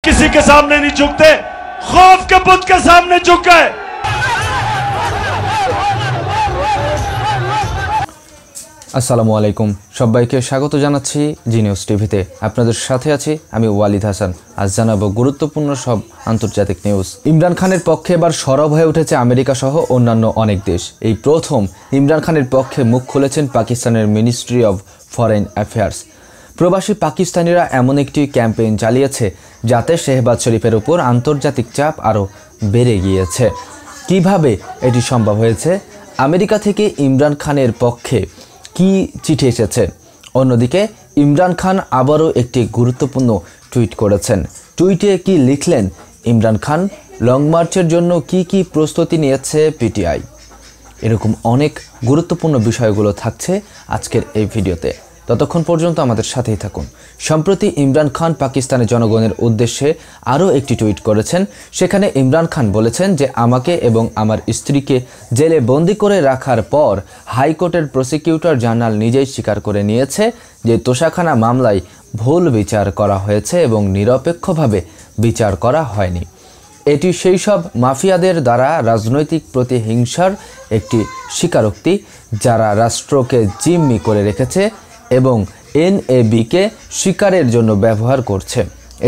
किसी के सामने नहीं झुकते, खौफ के बुत के सामने झुक गए। আসসালামু আলাইকুম, সবাইকে স্বাগত জানাচ্ছি জি নিউজ টিভিতে। আপনাদের সাথে আছি আমি ওয়ালিদ হাসান। আজ জানাবো গুরুত্বপূর্ণ সব আন্তর্জাতিক নিউজ। ইমরান খানের পক্ষে এবার সরব হয়ে উঠেছে আমেরিকা সহ অন্যান্য অনেক দেশ। এই প্রথম ইমরান খানের পক্ষে মুখ খুলেছেন পাকিস্তানের মিনিস্ট্রি অব ফরেন অ্যাফেয়ার্স। প্রবাসী পাকিস্তানিরা এমন একটি ক্যাম্পেইন চালিয়েছে যাতে শেহবাজ শরীফের উপর আন্তর্জাতিক চাপ আরও বেড়ে গিয়েছে। কিভাবে এটি সম্ভব হয়েছে? আমেরিকা থেকে ইমরান খানের পক্ষে কি চিঠি এসেছে? অন্যদিকে ইমরান খান আবারও একটি গুরুত্বপূর্ণ টুইট করেছেন। টুইটে কি লিখলেন ইমরান খান? লং মার্চের জন্য কি প্রস্তুতি নিয়েছে পিটিআই? এরকম অনেক গুরুত্বপূর্ণ বিষয়গুলো থাকছে আজকের এই ভিডিওতে। ততক্ষণ পর্যন্ত আমাদের সাথেই থাকুন। সম্প্রতি ইমরান খান পাকিস্তানের জনগণের উদ্দেশ্যে আরও একটি টুইট করেছেন। সেখানে ইমরান খান বলেছেন যে আমাকে এবং আমার স্ত্রীকে জেলে বন্দি করে রাখার পর হাইকোর্টের প্রসিকিউটর জেনারেল নিজেই স্বীকার করে নিয়েছে যে তোষাখানা মামলায় ভুল বিচার করা হয়েছে এবং নিরপেক্ষভাবে বিচার করা হয়নি। এটি সেই সব মাফিয়াদের দ্বারা রাজনৈতিক প্রতিহিংসার একটি স্বীকারোক্তি যারা রাষ্ট্রকে জিম্মি করে রেখেছে এবং এনএবিকে শিকারের জন্য ব্যবহার করছে।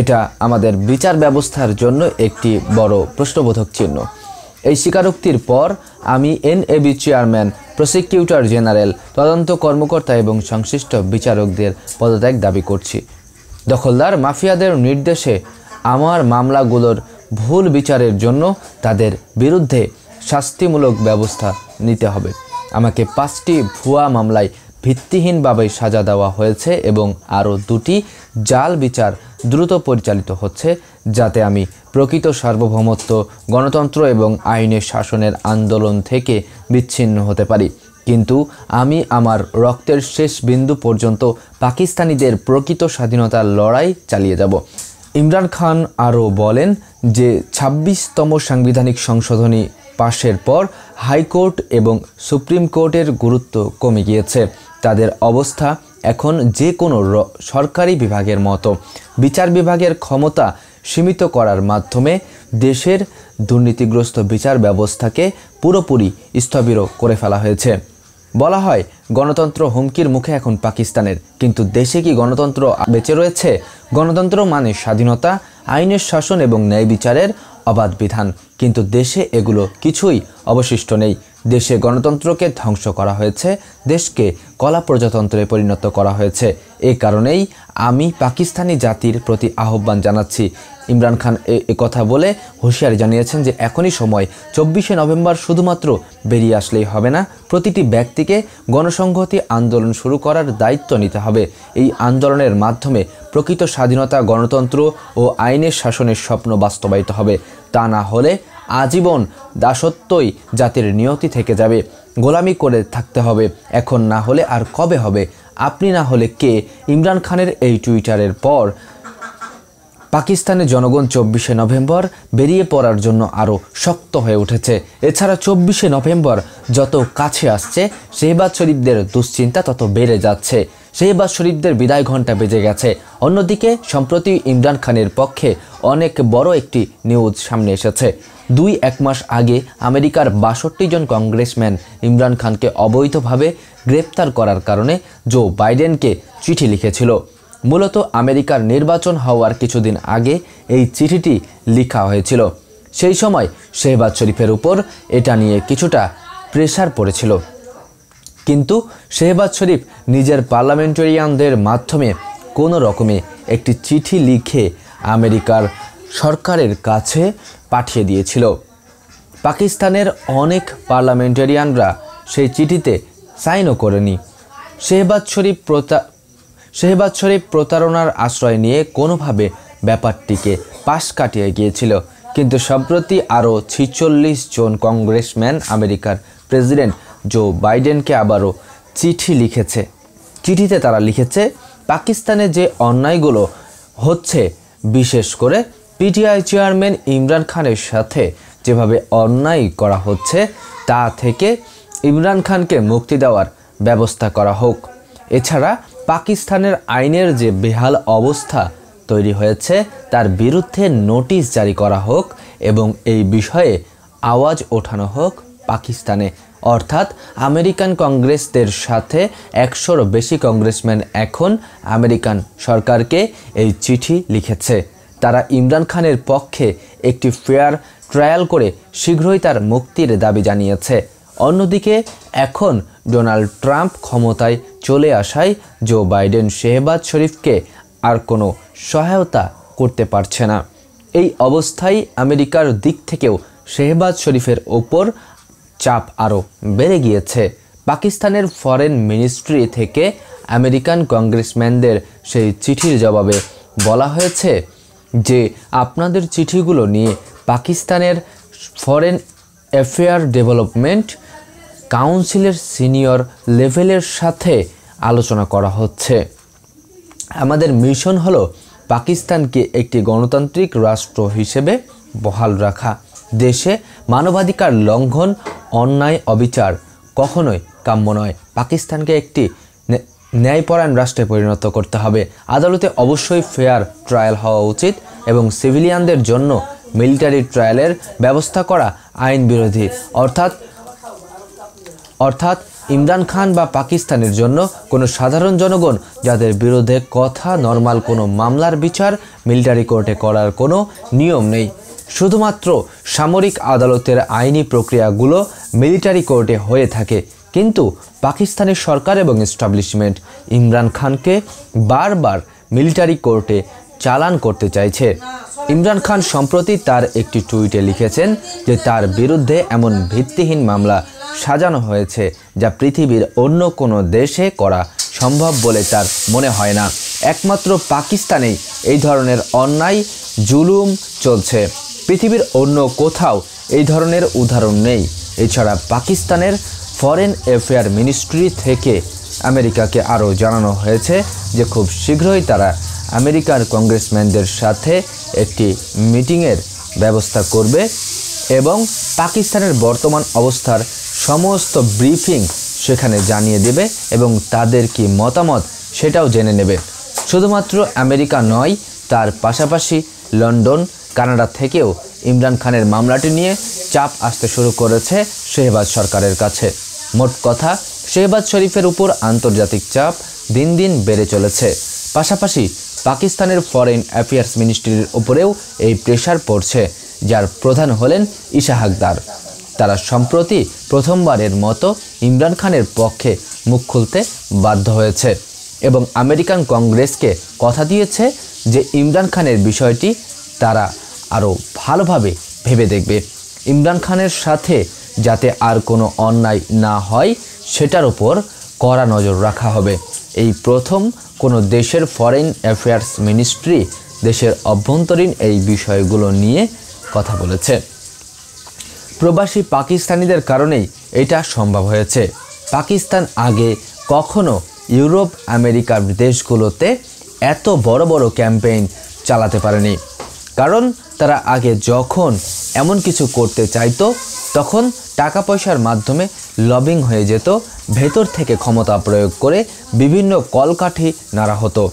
এটা আমাদের বিচার ব্যবস্থার জন্য একটি বড় প্রশ্নবোধক চিহ্ন। এই স্বীকারোক্তির পর আমি এনএবি চেয়ারম্যান, প্রসিকিউটর জেনারেল, তদন্ত কর্মকর্তা এবং সংশ্লিষ্ট বিচারকদের পদত্যাগ দাবি করছি। দখলদার মাফিয়াদের নির্দেশে আমার মামলাগুলোর ভুল বিচারের জন্য তাদের বিরুদ্ধে শাস্তিমূলক ব্যবস্থা নিতে হবে। আমাকে 5টি ভুয়া মামলায় ভিত্তিহীনভাবে সাজা দেওয়া হয়েছে এবং আরও 2টি জাল বিচার দ্রুত পরিচালিত হচ্ছে যাতে আমি প্রকৃত সার্বভৌমত্ব, গণতন্ত্র এবং আইনের শাসনের আন্দোলন থেকে বিচ্ছিন্ন হতে পারি। কিন্তু আমি আমার রক্তের শেষ বিন্দু পর্যন্ত পাকিস্তানিদের প্রকৃত স্বাধীনতার লড়াই চালিয়ে যাব। ইমরান খান আরও বলেন যে 26তম সাংবিধানিক সংশোধনী পাশের পর হাইকোর্ট এবং সুপ্রিম কোর্টের গুরুত্ব কমে গিয়েছে। তাদের অবস্থা এখন যে কোনো সরকারি বিভাগের মতো। বিচার বিভাগের ক্ষমতা সীমিত করার মাধ্যমে দেশের দুর্নীতিগ্রস্ত বিচার ব্যবস্থাকে পুরোপুরি স্থবির করে ফেলা হয়েছে। বলা হয় গণতন্ত্র হুমকির মুখে এখন পাকিস্তানের, কিন্তু দেশে কি গণতন্ত্র বেঁচে রয়েছে? গণতন্ত্র মানে স্বাধীনতা, আইনের শাসন এবং ন্যায় বিচারের অবাধ বিধান, কিন্তু দেশে এগুলো কিছুই অবশিষ্ট নেই। দেশে গণতন্ত্রকে ধ্বংস করা হয়েছে, দেশকে কলা প্রজাতন্ত্রে পরিণত করা হয়েছে। এই কারণেই আমি পাকিস্তানি জাতির প্রতি আহ্বান জানাচ্ছি। ইমরান খান কথা বলে হুঁশিয়ারি জানিয়েছেন যে এখনই সময়। 24শে নভেম্বর শুধুমাত্র বেরিয়ে আসলেই হবে না, প্রতিটি ব্যক্তিকে গণসংহতি আন্দোলন শুরু করার দায়িত্ব নিতে হবে। এই আন্দোলনের মাধ্যমে প্রকৃত স্বাধীনতা, গণতন্ত্র ও আইনের শাসনের স্বপ্ন বাস্তবায়িত হবে। তা না হলে আজীবন দাসত্বই জাতির নিয়তি থেকে যাবে। গোলামি করে থাকতে হবে। এখন না হলে আর কবে হবে? আপনি না হলে কে? ইমরান খানের এই টুইটারের পর পাকিস্তানের জনগণ 24শে নভেম্বর বেরিয়ে পড়ার জন্য আরও শক্ত হয়ে উঠেছে। এছাড়া 24শে নভেম্বর যত কাছে আসছে, শেহবাজ শরীফদের দুশ্চিন্তা তত বেড়ে যাচ্ছে। শেহবাজ শরীফদের বিদায় ঘণ্টা বেজে গেছে। অন্যদিকে সম্প্রতি ইমরান খানের পক্ষে অনেক বড় একটি নিউজ সামনে এসেছে। 2-1 মাস আগে আমেরিকার 62 জন কংগ্রেসম্যান ইমরান খানকে অবৈধভাবে গ্রেপ্তার করার কারণে জো বাইডেনকে চিঠি লিখেছিল। মূলত আমেরিকার নির্বাচন হওয়ার কিছুদিন আগে এই চিঠিটি লেখা হয়েছিল। সেই সময় শেহবাজ শরীফের উপর এটা নিয়ে কিছুটা প্রেসার পড়েছিল, কিন্তু শেহবাজ শরীফ নিজের পার্লামেন্টারিয়ানদের মাধ্যমে কোনো রকমে একটি চিঠি লিখে আমেরিকার সরকারের কাছে পাঠিয়ে দিয়েছিল। পাকিস্তানের অনেক পার্লামেন্টারিয়ানরা সেই চিঠিতে সাইনও করেনি। শেহবাজ শরীফ প্রতারণার আশ্রয় নিয়ে কোনোভাবে ব্যাপারটিকে পাশ কাটিয়ে গিয়েছিল। কিন্তু সম্প্রতি আরও 46 জন কংগ্রেসম্যান আমেরিকার প্রেসিডেন্ট জো বাইডেনকে আবারও চিঠি লিখেছে। চিঠিতে তারা লিখেছে পাকিস্তানে যে অন্যায়গুলো হচ্ছে, বিশেষ করে পিটিআই চেয়ারম্যান ইমরান খানের সাথে যেভাবে অন্যায় করা হচ্ছে, তা থেকে ইমরান খানকে মুক্তি দেওয়ার ব্যবস্থা করা হোক। এছাড়া পাকিস্তানের আইনের যে বেহাল অবস্থা তৈরি হয়েছে তার বিরুদ্ধে নোটিশ জারি করা হোক এবং এই বিষয়ে আওয়াজ ওঠানো হোক পাকিস্তানে। অর্থাৎ আমেরিকান কংগ্রেসদের সাথে 100-র বেশি কংগ্রেসম্যান এখন আমেরিকান সরকারকে এই চিঠি লিখেছে। তারা ইমরান খানের পক্ষে একটি ফেয়ার ট্রায়াল করে শীঘ্রই তার মুক্তির দাবি জানিয়েছে। অন্যদিকে এখন ডোনাল্ড ট্রাম্প ক্ষমতায় চলে আসায় জো বাইডেন শেহবাজ শরীফকে আর কোনো সহায়তা করতে পারছে না। এই অবস্থায় আমেরিকার দিক থেকেও শেহবাজ শরীফের ওপর চাপ আরও বেড়ে গিয়েছে। পাকিস্তানের ফরেন মিনিস্ট্রি থেকে আমেরিকান কংগ্রেসম্যানদের সেই চিঠির জবাবে বলা হয়েছে যে আপনাদের চিঠিগুলো নিয়ে পাকিস্তানের ফরেন অ্যাফেয়ার ডেভেলপমেন্ট কাউন্সিলের সিনিয়র লেভেলের সাথে আলোচনা করা হচ্ছে। আমাদের মিশন হলো পাকিস্তানকে একটি গণতান্ত্রিক রাষ্ট্র হিসেবে বহাল রাখা। দেশে মানবাধিকার লঙ্ঘন, অন্যায়, অবিচার কখনোই কাম্য নয়। পাকিস্তানকে একটি ন্যায়পরায়ণ রাষ্ট্রে পরিণত করতে হবে। আদালতে অবশ্যই ফেয়ার ট্রায়াল হওয়া উচিত এবং সিভিলিয়ানদের জন্য মিলিটারি ট্রায়ালের ব্যবস্থা করা আইন বিরোধী। অর্থাৎ ইমরান খান বা পাকিস্তানের জন্য কোনো সাধারণ জনগণ যাদের বিরুদ্ধে কথা নর্মাল কোনো মামলার বিচার মিলিটারি কোর্টে করার কোনো নিয়ম নেই। শুধুমাত্র সামরিক আদালতের আইনি প্রক্রিয়াগুলো মিলিটারি কোর্টে হয়ে থাকে। কিন্তু পাকিস্তানের সরকার এবং এস্টাবলিশমেন্ট ইমরান খানকে বারবার মিলিটারি কোর্টে চালান করতে চাইছে। ইমরান খান সম্প্রতি তার একটি টুইটে লিখেছেন যে তার বিরুদ্ধে এমন ভিত্তিহীন মামলা সাজানো হয়েছে যা পৃথিবীর অন্য কোনো দেশে করা সম্ভব বলে তার মনে হয় না। একমাত্র পাকিস্তানেই এই ধরনের অন্যায় জুলুম চলছে। পৃথিবীর অন্য কোথাও এই ধরনের উদাহরণ নেই। এছাড়া পাকিস্তানের ফরেন অ্যাফেয়ার মিনিস্ট্রি থেকে আমেরিকাকে আরও জানানো হয়েছে যে খুব শীঘ্রই তারা আমেরিকার কংগ্রেসম্যানদের সাথে একটি মিটিংয়ের ব্যবস্থা করবে এবং পাকিস্তানের বর্তমান অবস্থার সমস্ত ব্রিফিং সেখানে জানিয়ে দেবে এবং তাদের কি মতামত সেটাও জেনে নেবে। শুধুমাত্র আমেরিকা নয়, তার পাশাপাশি লন্ডন, কানাডা থেকেও ইমরান খানের মামলাটি নিয়ে চাপ আসতে শুরু করেছে শেহবাজ সরকারের কাছে। মোট কথা, শেহবাজ শরীফের উপর আন্তর্জাতিক চাপ দিন দিন বেড়ে চলেছে। পাশাপাশি পাকিস্তানের ফরেন অ্যাফেয়ার্স মিনিস্ট্রির উপরেও এই প্রেশার পড়ছে, যার প্রধান হলেন ঈশা হাকদার। তারা সম্প্রতি প্রথমবারের মতো ইমরান খানের পক্ষে মুখ খুলতে বাধ্য হয়েছে এবং আমেরিকান কংগ্রেসকে কথা দিয়েছে যে ইমরান খানের বিষয়টি তারা আরও ভালোভাবে ভেবে দেখবে। ইমরান খানের সাথে যাতে আর কোনো অন্যায় না হয় সেটার উপর কড়া নজর রাখা হবে। এই প্রথম কোনো দেশের ফরেন অ্যাফেয়ার্স মিনিস্ট্রি দেশের অভ্যন্তরীণ এই বিষয়গুলো নিয়ে কথা বলেছে। প্রবাসী পাকিস্তানিদের কারণেই এটা সম্ভব হয়েছে। পাকিস্তান আগে কখনো ইউরোপ, আমেরিকার দেশগুলোতে এত বড় বড় ক্যাম্পেইন চালাতে পারেনি, কারণ তারা আগে যখন এমন কিছু করতে চাইতো তখন টাকা পয়সার মাধ্যমে লবিং হয়ে যেত, ভেতর থেকে ক্ষমতা প্রয়োগ করে বিভিন্ন কলকাঠি নাড়া হতো।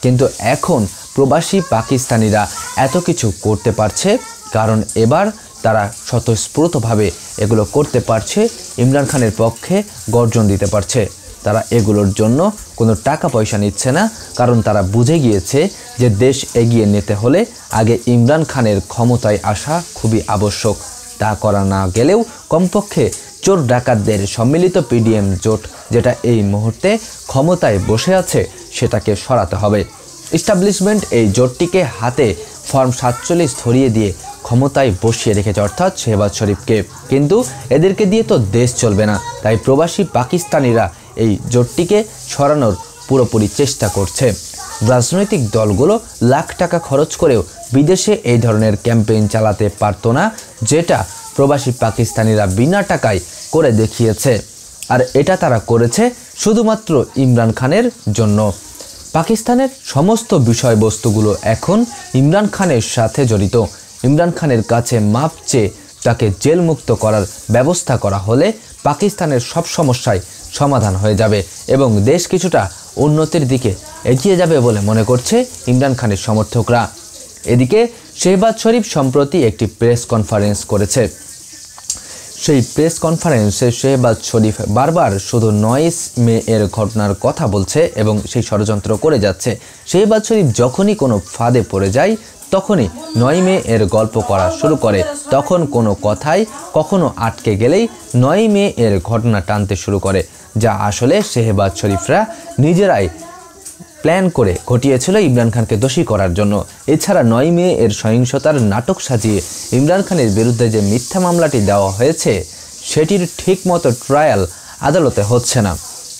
কিন্তু এখন প্রবাসী পাকিস্তানিরা এত কিছু করতে পারছে কারণ এবার তারা স্বতঃস্ফূর্তভাবে এগুলো করতে পারছে, ইমরান খানের পক্ষে গর্জন দিতে পারছে। তারা এগুলোর জন্য কোনো টাকা পয়সা নিচ্ছে না, কারণ তারা বুঝে গিয়েছে যে দেশ এগিয়ে নিতে হলে আগে ইমরান খানের ক্ষমতায় আসা খুবই আবশ্যক। তা করা না গেলেও কমপক্ষে চোর ডাকাতদের সম্মিলিত পিডিএম জোট যেটা এই মুহূর্তে ক্ষমতায় বসে আছে সেটাকে সরাতে হবে। এস্টাবলিশমেন্ট এই জোটটিকে হাতে ফর্ম 47 ধরিয়ে দিয়ে ক্ষমতায় বসিয়ে রেখেছে, অর্থাৎ শেহবাজ শরীফকে। কিন্তু এদেরকে দিয়ে তো দেশ চলবে না, তাই প্রবাসী পাকিস্তানিরা এই জোটটিকে সরানোর পুরোপুরি চেষ্টা করছে। রাজনৈতিক দলগুলো লাখ টাকা খরচ করেও বিদেশে এই ধরনের ক্যাম্পেইন চালাতে পারতো না, যেটা প্রবাসী পাকিস্তানিরা বিনা টাকায় করে দেখিয়েছে। আর এটা তারা করেছে শুধুমাত্র ইমরান খানের জন্য। পাকিস্তানের সমস্ত বিষয়বস্তুগুলো এখন ইমরান খানের সাথে জড়িত। ইমরান খানের কাছে মাপ চেয়ে তাকে জেলমুক্ত করার ব্যবস্থা করা হলে পাকিস্তানের সব সমস্যায় সমাধান হয়ে যাবে এবং দেশ কিছুটা উন্নতির দিকে এগিয়ে যাবে বলে মনে করছে ইমরান খানের সমর্থকরা। এদিকে শেহবাজ শরীফ সম্প্রতি একটি প্রেস কনফারেন্স করেছে। সেই প্রেস কনফারেন্সে শেহবাজ শরীফ বারবার শুধু 9 মে এর ঘটনার কথা বলছে এবং সেই ষড়যন্ত্র করে যাচ্ছে। শেহবাজ শরীফ যখনই কোনো ফাঁদে পড়ে যায় তখনই 9 মে এর গল্প করা শুরু করে। তখন কোনো কথাই কখনো আটকে গেলেই 9 মে এর ঘটনা টানতে শুরু করে, যা আসলে শেহবাজ শরীফরা নিজেরাই প্ল্যান করে ঘটিয়েছিল ইমরান খানকে দোষী করার জন্য। এছাড়া 9 মে এর সহিংসতার নাটক সাজিয়ে ইমরান খানের বিরুদ্ধে যে মিথ্যা মামলাটি দেওয়া হয়েছে সেটির ঠিকমতো ট্রায়াল আদালতে হচ্ছে না।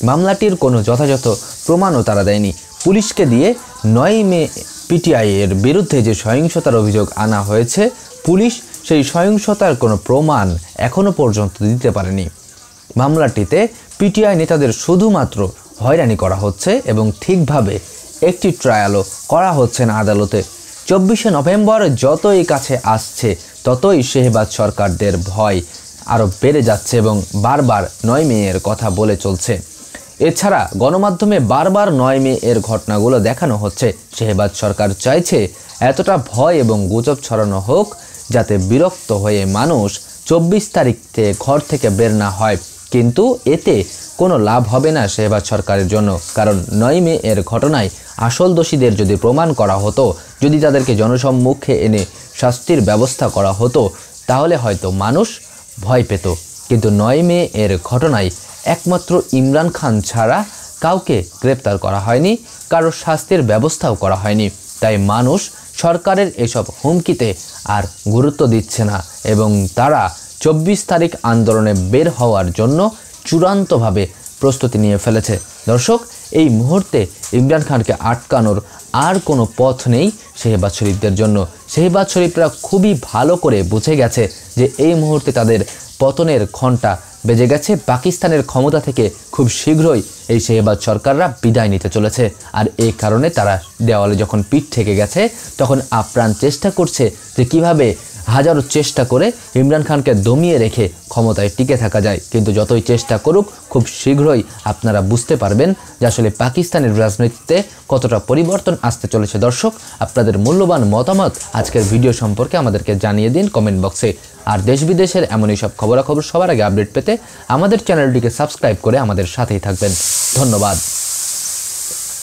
মামলাটির কোনো যথাযথ প্রমাণও তারা দেয়নি। পুলিশকে দিয়ে 9 মে পিটিআই এর বিরুদ্ধে যে সহিংসতার অভিযোগ আনা হয়েছে, পুলিশ সেই সহিংসতার কোনো প্রমাণ এখনও পর্যন্ত দিতে পারেনি। মামলাটিতে পিটিআই নেতাদের শুধুমাত্র হয়রানি করা হচ্ছে এবং ঠিকভাবে একটি ট্রায়ালও করা হচ্ছে না আদালতে। 24শে নভেম্বর যতই কাছে আসছে ততই শেহবাজ সরকারদের ভয় আরও বেড়ে যাচ্ছে এবং বারবার 9 মে এর কথা বলে চলছে। এছাড়া গণমাধ্যমে বারবার 9 মে এর ঘটনাগুলো দেখানো হচ্ছে। শেহবাজ সরকার চাইছে এতটা ভয় এবং গুজব ছড়ানো হোক যাতে বিরক্ত হয়ে মানুষ 24 তারিখে ঘর থেকে বের না হয়, কিন্তু এতে কোনো লাভ হবে না শেহবাজ সরকারের জন্য। কারণ 9 মে এর ঘটনায় আসল দোষীদের যদি প্রমাণ করা হতো, যদি তাদেরকে জনসম্মুখে এনে শাস্তির ব্যবস্থা করা হতো, তাহলে হয়তো মানুষ ভয় পেত। কিন্তু 9 মে এর ঘটনায় একমাত্র ইমরান খান ছাড়া কাউকে গ্রেপ্তার করা হয়নি, কারো শাস্তির ব্যবস্থাও করা হয়নি। তাই মানুষ সরকারের এসব হুমকিতে আর গুরুত্ব দিচ্ছে না এবং তারা 24 তারিখ আন্দোলনে বের হওয়ার জন্য চূড়ান্তভাবে প্রস্তুতি নিয়ে ফেলেছে। দর্শক, এই মুহূর্তে ইমরান খানকে আটকানোর আর কোনো পথ নেই শেহবাজ শরীফদের জন্য। শেহবাজ শরীফরা খুবই ভালো করে বুঝে গেছে যে এই মুহূর্তে তাদের পতনের ঘণ্টা বেজে গেছে। পাকিস্তানের ক্ষমতা থেকে খুব শীঘ্রই এই শেহবাজ সরকাররা বিদায় নিতে চলেছে। আর এই কারণে তারা দেওয়ালে যখন পিঠ ঠেকে গেছে তখন আপ্রাণ চেষ্টা করছে যে কিভাবে হাজারো চেষ্টা করে ইমরান খানকে দমিয়ে রেখে ক্ষমতায় টিকে থাকা যায়। কিন্তু যতই চেষ্টা করুক খুব শীঘ্রই আপনারা বুঝতে পারবেন যে আসলে পাকিস্তানের রাজনীতিতে কতটা পরিবর্তন আসতে চলেছে। দর্শক, আপনাদের মূল্যবান মতামত আজকের ভিডিও সম্পর্কে আমাদেরকে জানিয়ে দিন কমেন্ট বক্সে। আর দেশ বিদেশের এমনই সব খবরাখবর সবার আগে আপডেট পেতে আমাদের চ্যানেলটিকে সাবস্ক্রাইব করে আমাদের সাথেই থাকবেন। ধন্যবাদ।